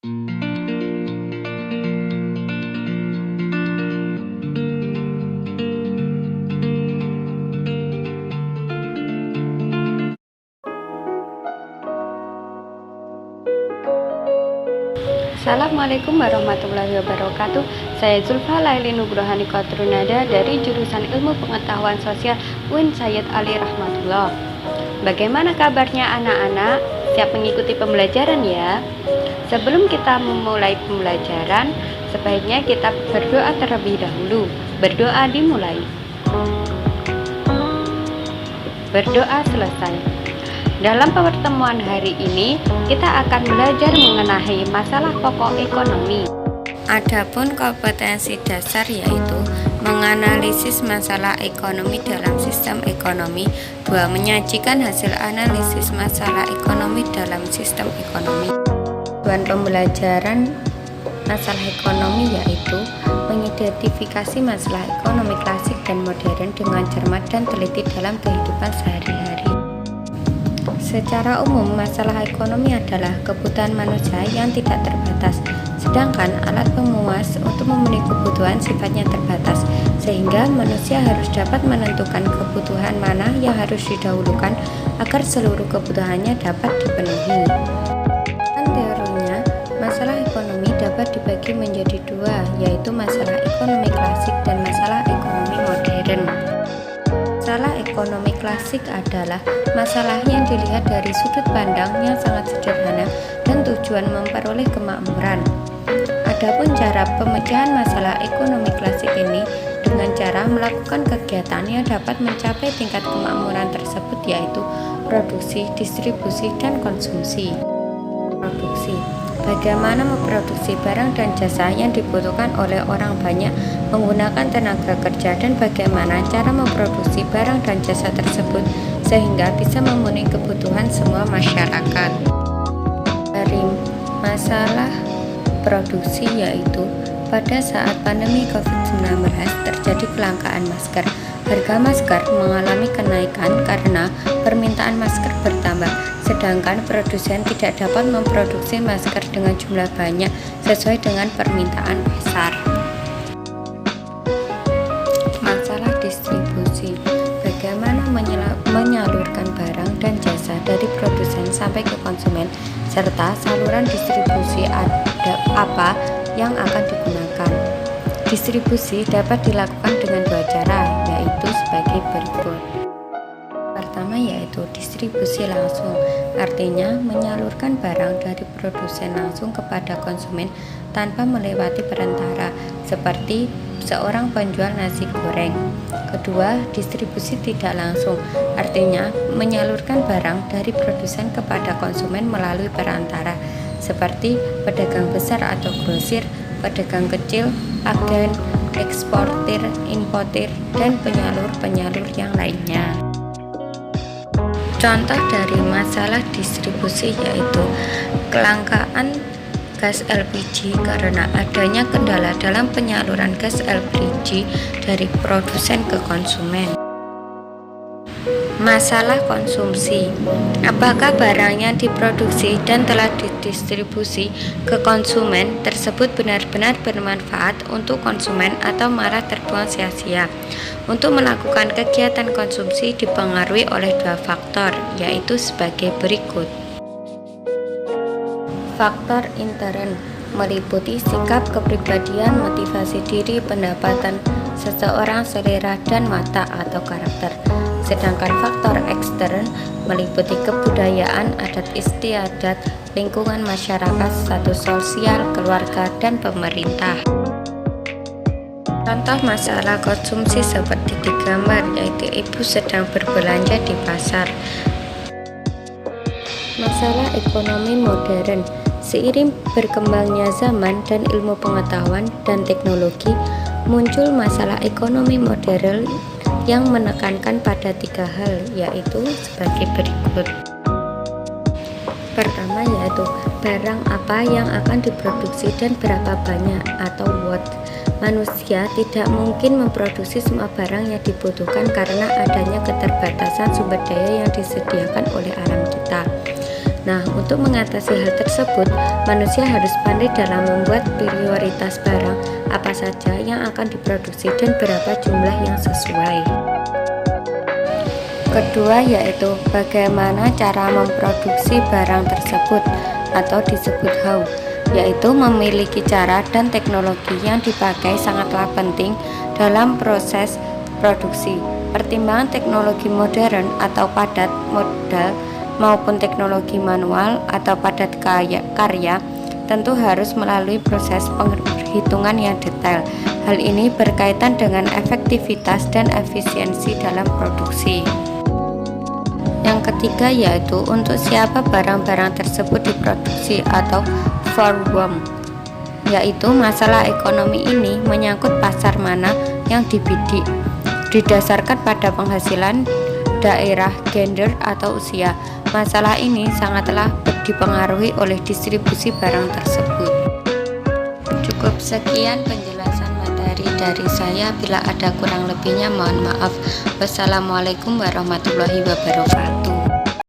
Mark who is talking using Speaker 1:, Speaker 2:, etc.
Speaker 1: Assalamualaikum warahmatullahi wabarakatuh. Saya Zulfa Laili Nugrohani Qatrunada dari jurusan Ilmu Pengetahuan Sosial UIN Sayyid Ali Rahmatullah. Bagaimana kabarnya anak-anak? Siap mengikuti pembelajaran ya? Sebelum kita memulai pembelajaran, sebaiknya kita berdoa terlebih dahulu. Berdoa dimulai. Berdoa selesai. Dalam pertemuan hari ini, kita akan belajar mengenai masalah pokok ekonomi. Adapun kompetensi dasar yaitu menganalisis masalah ekonomi dalam sistem ekonomi. 2. Menyajikan hasil analisis masalah ekonomi dalam sistem ekonomi. Tujuan pembelajaran masalah ekonomi yaitu mengidentifikasi masalah ekonomi klasik dan modern dengan cermat dan teliti dalam kehidupan sehari-hari. Secara umum, masalah ekonomi adalah kebutuhan manusia yang tidak terbatas, sedangkan alat pemuas untuk memenuhi kebutuhan sifatnya terbatas, sehingga manusia harus dapat menentukan kebutuhan mana yang harus didahulukan agar seluruh kebutuhannya dapat dipenuhi. Teorinya, masalah ekonomi dapat dibagi menjadi dua, yaitu masalah ekonomi klasik dan masalah ekonomi modern. Masalah ekonomi klasik adalah masalah yang dilihat dari sudut pandang yang sangat sederhana dan tujuan memperoleh kemakmuran. Adapun cara pemecahan masalah ekonomi klasik ini dengan cara melakukan kegiatan yang dapat mencapai tingkat kemakmuran tersebut, yaitu produksi, distribusi, dan konsumsi. Produksi. Bagaimana memproduksi barang dan jasa yang dibutuhkan oleh orang banyak menggunakan tenaga kerja, dan bagaimana cara memproduksi barang dan jasa tersebut sehingga bisa memenuhi kebutuhan semua masyarakat. Dari masalah produksi yaitu pada saat pandemi COVID-19 terjadi kelangkaan masker. Harga masker mengalami kenaikan karena permintaan masker bertambah, sedangkan produsen tidak dapat memproduksi masker dengan jumlah banyak sesuai dengan permintaan pasar. Masalah distribusi. Bagaimana menyalurkan barang dan jasa dari produsen sampai ke konsumen, serta saluran distribusi apa yang akan digunakan. Distribusi dapat dilakukan dengan dua cara, yaitu sebagai berikut. Pertama yaitu distribusi langsung, artinya menyalurkan barang dari produsen langsung kepada konsumen tanpa melewati perantara, seperti seorang penjual nasi goreng. Kedua, distribusi tidak langsung, artinya menyalurkan barang dari produsen kepada konsumen melalui perantara, seperti pedagang besar atau grosir, pedagang kecil, agen, eksportir, importir, dan penyalur-penyalur yang lainnya. Contoh dari masalah distribusi yaitu kelangkaan gas LPG karena adanya kendala dalam penyaluran gas LPG dari produsen ke konsumen. Masalah konsumsi. Apakah barang yang diproduksi dan telah didistribusi ke konsumen tersebut benar-benar bermanfaat untuk konsumen atau malah terbuang sia-sia? Untuk melakukan kegiatan konsumsi dipengaruhi oleh dua faktor, yaitu sebagai berikut. Faktor intern meliputi sikap kepribadian, motivasi diri, pendapatan seseorang, selera, dan watak atau karakter. Sedangkan faktor ekstern meliputi kebudayaan, adat istiadat, lingkungan masyarakat, status sosial, keluarga, dan pemerintah. Contoh masalah konsumsi seperti di gambar, yaitu ibu sedang berbelanja di pasar. Masalah ekonomi modern. Seiring berkembangnya zaman dan ilmu pengetahuan dan teknologi, muncul masalah ekonomi modern yang menekankan pada tiga hal, yaitu sebagai berikut. Pertama yaitu barang apa yang akan diproduksi dan berapa banyak atau what. Manusia tidak mungkin memproduksi semua barang yang dibutuhkan karena adanya keterbatasan sumber daya yang disediakan oleh alam kita. Nah, untuk mengatasi hal tersebut, manusia harus pandai dalam membuat prioritas barang apa saja yang akan diproduksi dan berapa jumlah yang sesuai. Kedua yaitu bagaimana cara memproduksi barang tersebut atau disebut how, yaitu memiliki cara dan teknologi yang dipakai sangatlah penting dalam proses produksi. Pertimbangan teknologi modern atau padat modal maupun teknologi manual atau padat karya tentu harus melalui proses perhitungan yang detail. Hal ini berkaitan dengan efektivitas dan efisiensi dalam produksi. Yang ketiga yaitu untuk siapa barang-barang tersebut diproduksi atau for whom, yaitu masalah ekonomi ini menyangkut pasar mana yang dibidik, didasarkan pada penghasilan, daerah, gender, atau usia. Masalah ini sangatlah dipengaruhi oleh distribusi barang tersebut. Cukup sekian penjelasan materi dari saya. Bila ada kurang lebihnya mohon maaf. Wassalamualaikum warahmatullahi wabarakatuh.